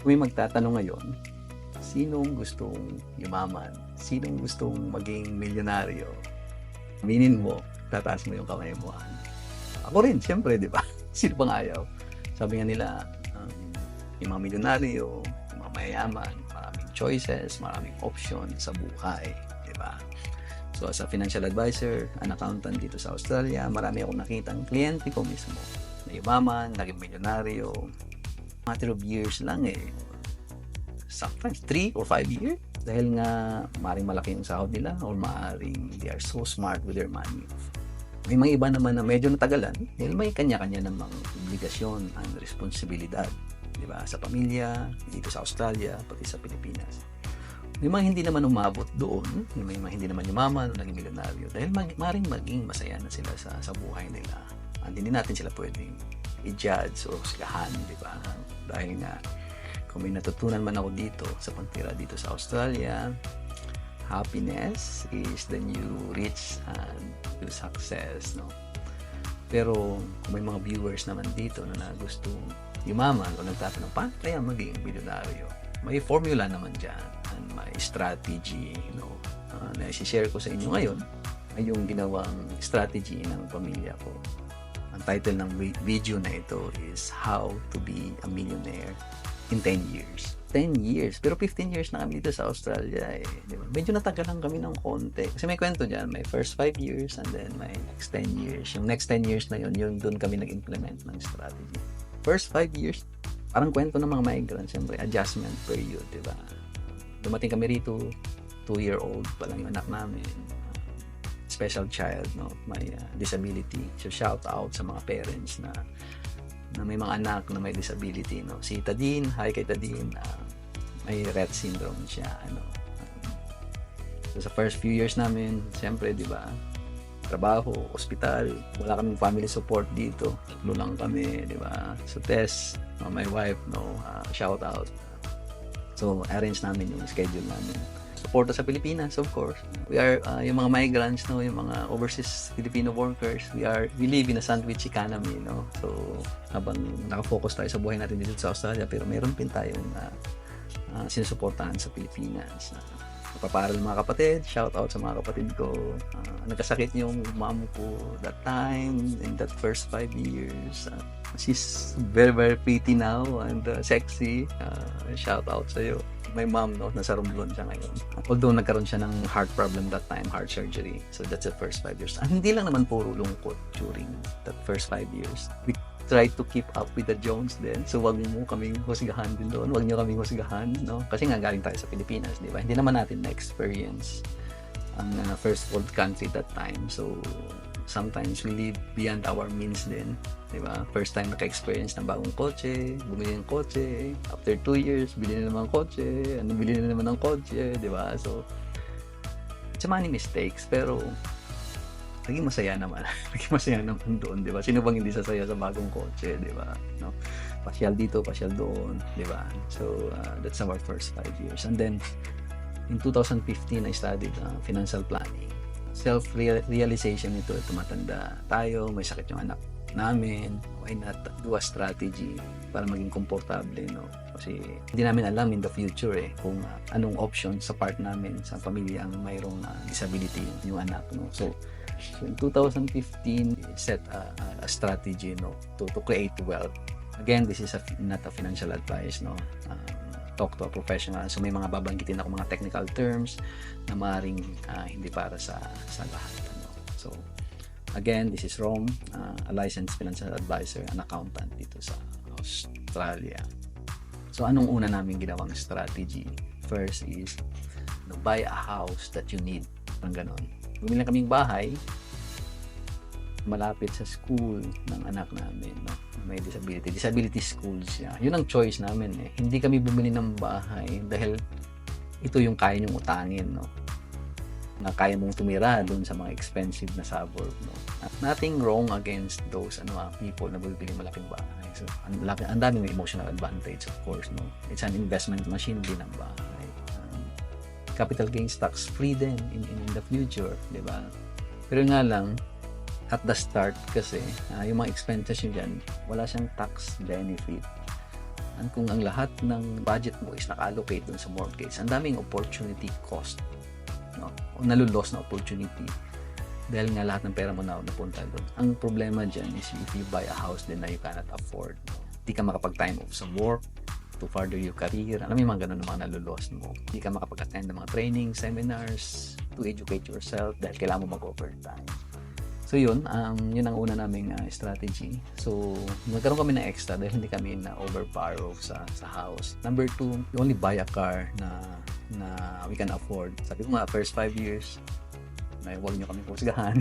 Kung may magtatanong ngayon, sinong gustong yumaman? Sinong gustong maging milyonaryo? Aminin mo, tataas mo yung kamay mo. Ako rin, siyempre, di ba? Sino pang ayaw? Sabi nga nila, yung mga milyonaryo, yung mga mayayaman, maraming choices, maraming option sa buhay, di ba? So as a financial advisor, an accountant dito sa Australia, marami akong nakitang kliyente ko mismo na yumaman, naging milyonaryo, matter of years lang eh. Sometimes 3 or 5 years. Dahil nga maaaring malaki yung sahod nila or maaaring they are so smart with their money. May mga iba naman na medyo natagalan dahil may kanya-kanya namang obligasyon and responsibilidad, di ba? Sa pamilya, dito sa Australia, pati sa Pilipinas. May mga hindi naman umabot doon, may mga hindi naman yumaman o naging milyonaryo dahil maaaring maging masaya na sila sa buhay nila. Hindi natin sila pwedeng i-judge o sigahan, di ba? Dahil nga, kung may natutunan man ako dito sa pagtira dito sa Australia, happiness is the new rich and new success, no? Pero kung may mga viewers naman dito na gustong yumaman o nagtatanong, paano kaya maging milyonaryo? May formula naman dyan and may strategy, na isi-share ko sa inyo ngayon ay yung ginawang strategy ng pamilya ko. Ang title ng video na ito is How to be a Millionaire in 10 years. 10 years. Pero 15 years na kami dito sa Australia eh. Diba? Medyo natagalan kami ng konti. Kasi may kwento dyan. May first 5 years and then may next 10 years. Yung next 10 years na yun doon kami nag-implement ng strategy. First 5 years, parang kwento ng mga migrants. Siyempre, adjustment period. Diba? Dumating kami rito, 2-year-old pa lang yung anak namin. Special child, no? May disability. So, shout out sa mga parents na may mga anak na may disability, no? Si Tadine, hi kay Tadine, may Rett syndrome siya, so sa first few years namin, siyempre, di ba, trabaho, ospital, wala kaming family support dito, tatlo lang kami, di ba? So Tess, my wife, shout out. So arrange namin yung schedule namin. Suporta sa Pilipinas, of course. We are yung mga migrants, no, yung mga overseas Filipino workers. We live in a sandwich economy, no. So habang nakafocus tayo sa buhay natin dito sa Australia, pero meron din tayong sinusuportahan sa Pilipinas. Napaparal mga kapatid, shout out sa mga kapatid ko. Nagkasakit yung mom ko that time in that first 5 years. She's very, very pretty now and sexy. Shout out sa iyo. My mom, no, nasa Romblon siya ngayon. Although nagkaroon siya ng heart problem that time, heart surgery. So that's the first 5 years. Hindi lang naman puro lungkot during that first 5 years. We try to keep up with the Jones din. So wag mo kaming husgahan din doon. Wag niyo kaming husgahan, no? Kasi nga galing tayo sa Pilipinas, di ba? Hindi naman natin na-experience ang first world country that time. So sometimes we live beyond our means din. Diba? First time naka-experience ng bagong kotse, bumili ng kotse, after 2 years, bili na naman ng kotse, bili na naman ng kotse, diba? So, it's many mistakes, pero naging masaya naman. Naging masaya naman doon, diba? Sino bang hindi sasaya sa bagong kotse, diba? No? Pasyal dito, pasyal doon, diba? So, that's our first 5 years. And then, in 2015, I studied financial planning. Self-realization ito, tumatanda tayo, may sakit yung anak namin, why not do a strategy para maging komportable, no? Kasi hindi namin alam in the future kung anong option sa part namin sa pamilya ang mayroong disability yung anak, no? So in 2015 set a strategy, no, to create wealth. Again, this is not a financial advice, no. Talk to a professional. So may mga babanggitin ako mga technical terms na maaaring hindi para sa lahat, no? So again, this is Rom, a licensed financial advisor and accountant dito sa Australia. So, anong una namin ginawang strategy? First is, buy a house that you need. Parang ganon. Bumili na kaming bahay, malapit sa school ng anak namin, no? May disability. Disability school siya. Yun ang choice namin eh. Hindi kami bumili ng bahay dahil ito yung kaya niyong utangin, no? Na kaya mong tumira doon sa mga expensive na suburb, no? Nothing wrong against those people na bibili malaking bahay. So, ang daming emotional advantage, of course, no? It's an investment machine din ang bahay. Capital gains tax free din in the future, di ba? Pero nga lang, at the start kasi, yung mga expenses nyo dyan, wala siyang tax benefit. kung ang lahat ng budget mo is naka-allocate dun sa mortgage, ang daming opportunity cost, no? O nalulos na opportunity dahil nga lahat ng pera mo na napunta doon. Ang problema dyan is if you buy a house then na you cannot afford, hindi ka makapag-time off sa work to further your career. Alam mo yung mga ganun ng mga nalulos mo. Hindi ka makapag-attend ng mga training, seminars to educate yourself dahil kailangan mo mag-overtime. So yun ang una naming strategy. So nagkaroon kami ng extra dahil hindi kami na overborrow sa house. Number 2, you only buy a car na we can afford. Sabi ko nga, first 5 years, huwag nyo kami husgahan.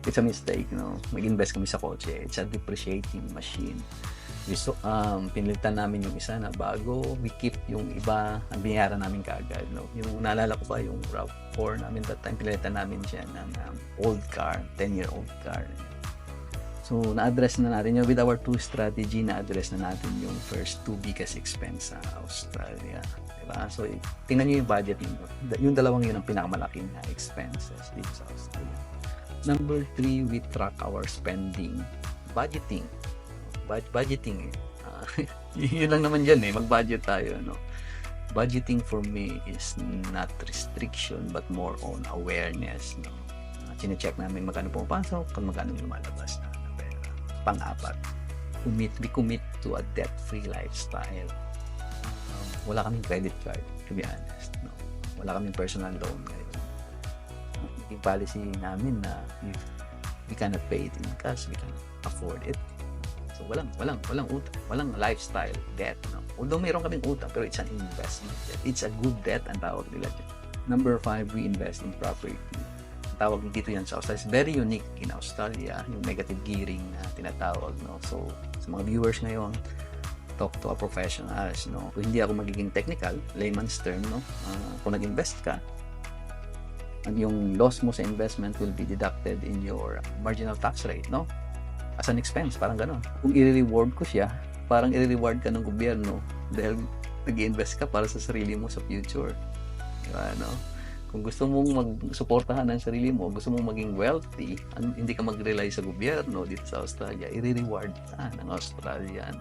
It's a mistake, no? Mag-invest kami sa kotse. It's a depreciating machine. Pinilitan namin yung isa na bago, we keep yung iba, ang binayaran namin kaagad, no? Yung naalala ko pa, yung RAV4 namin that time, pinilitan namin siya ng old car, 10-year-old car. So, na-address na natin yun. With our 2 strategy, na-address na natin yung first 2 biggest expense sa Australia. Diba? So, tingnan nyo yung budget nyo. Yung dalawang yun ang pinakamalaking expenses dito sa Australia. Number 3, we track our spending. Budgeting. Budgeting yun lang naman dyan mag-budget tayo, no? Budgeting for me is not restriction but more on awareness, no? Chine-check namin magkano pumapasok kung magkano lumalabas na pera. Pang-apat, we commit to a debt-free lifestyle. Wala kaming credit card, to be honest, no? Wala kaming personal loan ngayon. Yung policy namin na if we cannot pay it in cash, we cannot afford it. So walang utang, walang lifestyle debt, no? Although mayroon kaming utang, pero it's an investment debt. It's a good debt ang tawag nila dyan. Number 5, we invest in property. Ang tawag dito yan sa Australia. It's very unique in Australia, yung negative gearing na tinatawag, no? So sa mga viewers ngayon, talk to a professionals, no? Kung hindi ako magiging technical, layman's term, no? Kung nag-invest ka, yung loss mo sa investment will be deducted in your marginal tax rate, no? As an expense, parang gano'n. Kung i-reward ko siya, parang i-reward ka ng gobyerno dahil nag-invest ka para sa sarili mo sa future. Diba, no? Kung gusto mong mag-suportahan ng sarili mo, gusto mong maging wealthy, hindi ka mag-rely sa gobyerno dito sa Australia, i-reward ka ng Australian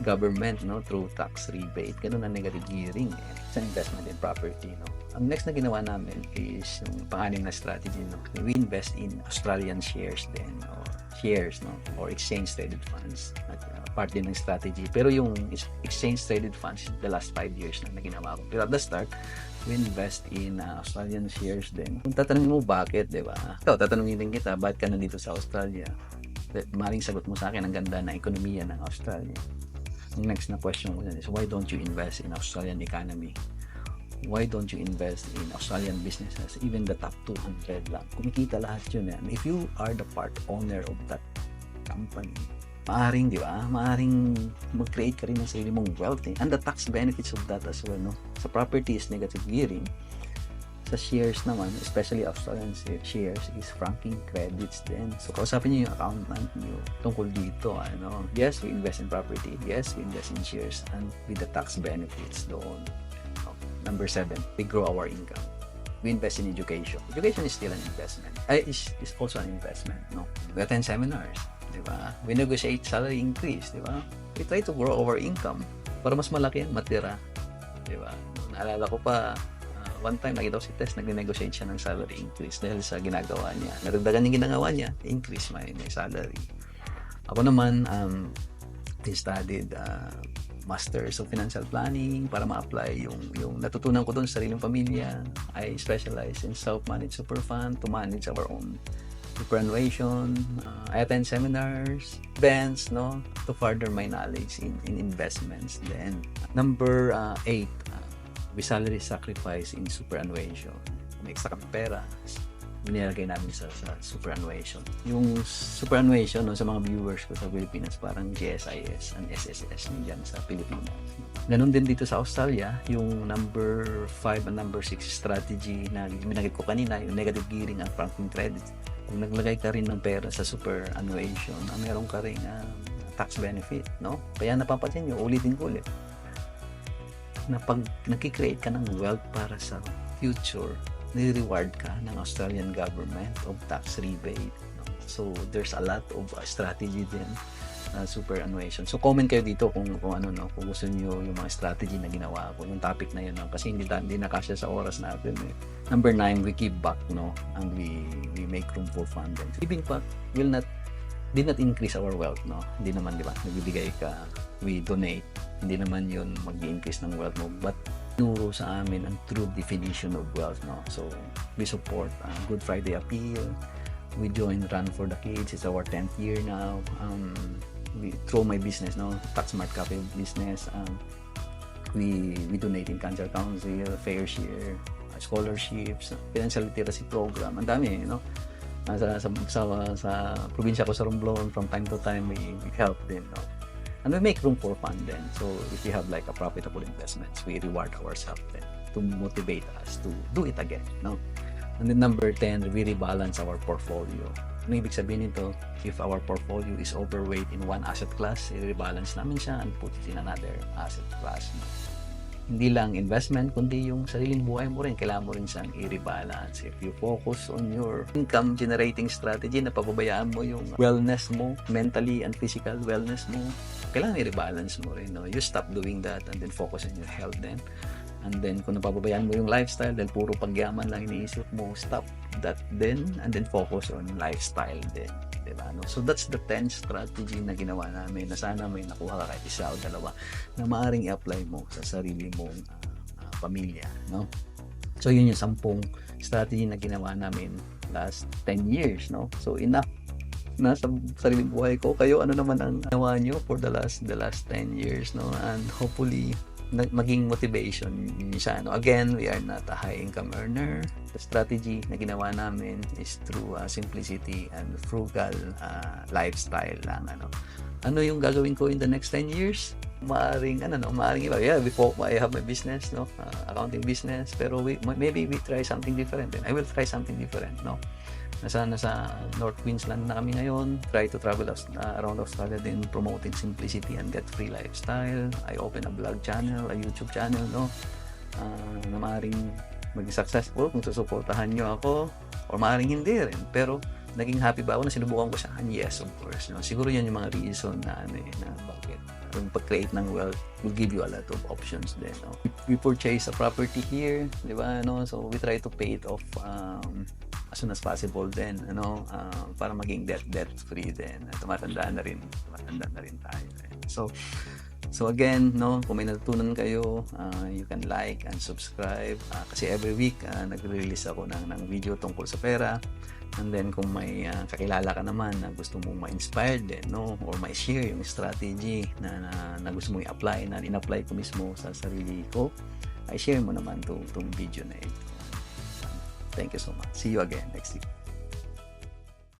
government, no, through tax rebate. Ganun ang negative gearing sa investment in property, no. Ang next na ginawa namin is yung pang-anim na strategy, no. We invest in Australian shares then, or shares, no, or exchange traded funds. At part din ng strategy. Pero yung exchange traded funds, the last 5 years na ginawa ko. Pero at the start, we invest in Australian shares din. Kung tatanungin mo bakit, di ba? Ikaw, tatanungin din kita, bakit ka nandito sa Australia? Maring sagot mo sa akin, ang ganda ng ekonomiya ng Australia. Ang next na question ko is, why don't you invest in Australian economy? Why don't you invest in Australian businesses? Even the top 200 lang. Kumikita lahat yun yan. If you are the part owner of that company, maaring, di ba? Maaring mag-create ka rin ng sarili mong wealth. And the tax benefits of that as well, no? Sa property is negative gearing. Sa shares naman, especially Australian shares, is franking credits din. So, kausapin niyo yung accountant niyo tungkol dito. Ano? Yes, we invest in property. Yes, we invest in shares. And with the tax benefits doon. Number 7, we grow our income. We invest in education. Education is still an investment. Is also an investment. No? We attend seminars. Diba? We negotiate salary increase. Diba? We try to grow our income para mas malaki ang matira. Diba? Naalala ko pa, one time, nakita ko si Tess, nag-negotiate siya ng salary increase dahil sa ginagawa niya. Naragdagan yung ginagawa niya, increase my salary. Ako naman, I studied Masters of Financial Planning para ma-apply yung natutunan ko doon sa sariling pamilya. I specialize in self-managed super fund to manage our own superannuation. I attend seminars, events, no, to further my knowledge in investments. Then, number 8, we salary sacrifice in superannuation. Kung may extra kami pera, binilagay namin sa superannuation. Yung superannuation, no, sa mga viewers ko sa Pilipinas, parang GSIS and SSS dyan sa Pilipinas. Ganon din dito sa Australia, yung number 5 and number 6 strategy na binagay ko kanina, yung negative gearing at franking credits. Kung naglagay ka rin ng pera sa superannuation, meron ka rin tax benefit, no? Kaya napapansin nyo, ulitin ko ulit, na pag nakikreate ka ng wealth para sa future, ni-reward ka ng Australian government of tax rebate. No? So, there's a lot of strategy din superannuation. So comment kayo dito kung ano, no, kung gusto niyo yung mga strategy na ginawa ko, yung topic na yun, no, kasi hindi na kasya sa oras natin. Eh. Number 9, we give back, no, and we make room for fun. Giving back did not increase our wealth, no. Hindi naman, di ba, nagbibigay ka, we donate, hindi naman yun mag-increase ng wealth mo, but nuro sa amin ang true definition of wealth, no. So we support Good Friday Appeal, we join Run for the Kids, it's our 10th year now. We throw my business, no, Taxmart Cafe business, we donate in Cancer Council, Fair Share, scholarships, financial literacy program, ang dami, you know. Sa probinsya ko sa Romblon, from time to time we help din, no? And we make room for fun then. So if we have like a profitable investments, we reward ourselves then to motivate us to do it again, no? And then number 10, we rebalance our portfolio. Ano ibig sabihin nito? If our portfolio is overweight in one asset class, i-rebalance namin siya and put it in another asset class, no? Hindi lang investment, kundi yung sariling buhay mo rin, kailangan mo rin siyang i-rebalance. If you focus on your income generating strategy, napapabayaan mo yung wellness mo, mentally and physical wellness mo, kailangan i-rebalance mo rin, no? You stop doing that and then focus on your health then. And then kung napapabayaan mo yung lifestyle dahil puro pagyaman lang iniisip mo, stop that then and then focus on lifestyle then. Diba, no? So that's the 10 strategy na ginawa namin na sana may nakuha ka kahit isa o dalawa na maaaring i-apply mo sa sarili mong pamilya, no? So yun yung 10 strategy na ginawa namin last 10 years, no? So enough na sa sariling buhay ko. Kayo, ano naman ang ginawa nyo for the last 10 years, no? And hopefully maging motivation siya, no? Again, we are not a high income earner. The strategy na ginawa namin is through simplicity and frugal lifestyle lang, ano yung gagawin ko in the next 10 years? Maaring iba. Yeah, before I have my business, no, accounting business, pero maybe we try something different. I will try something different, no. Nasa North Queensland na kami ngayon, try to travel around Australia din, promoting simplicity and debt-free lifestyle. I open a blog channel, a YouTube channel, no, na maaaring maging successful kung susuportahan nyo ako, or maaaring hindi rin, pero naging happy ba ako na sinubukan ko siya? Yes, of course, no. Siguro yan yung mga reason na bakit yung pag-create ng wealth will give you a lot of options din, no. We purchase a property here, di ba, no, so we try to pay it off as soon as possible then, para maging debt free then. Tumatanda na rin tayo. So again, no, kung may natutunan kayo, you can like and subscribe, kasi every week nagre-release ako ng video tungkol sa pera. And then kung may kakilala ka naman na gusto mong ma-inspire din, no, or ma-share yung strategy na gusto mong i-apply, na in-apply ko mismo sa sarili ko, ay share mo naman tong video na ito. Thank you so much. See you again next week.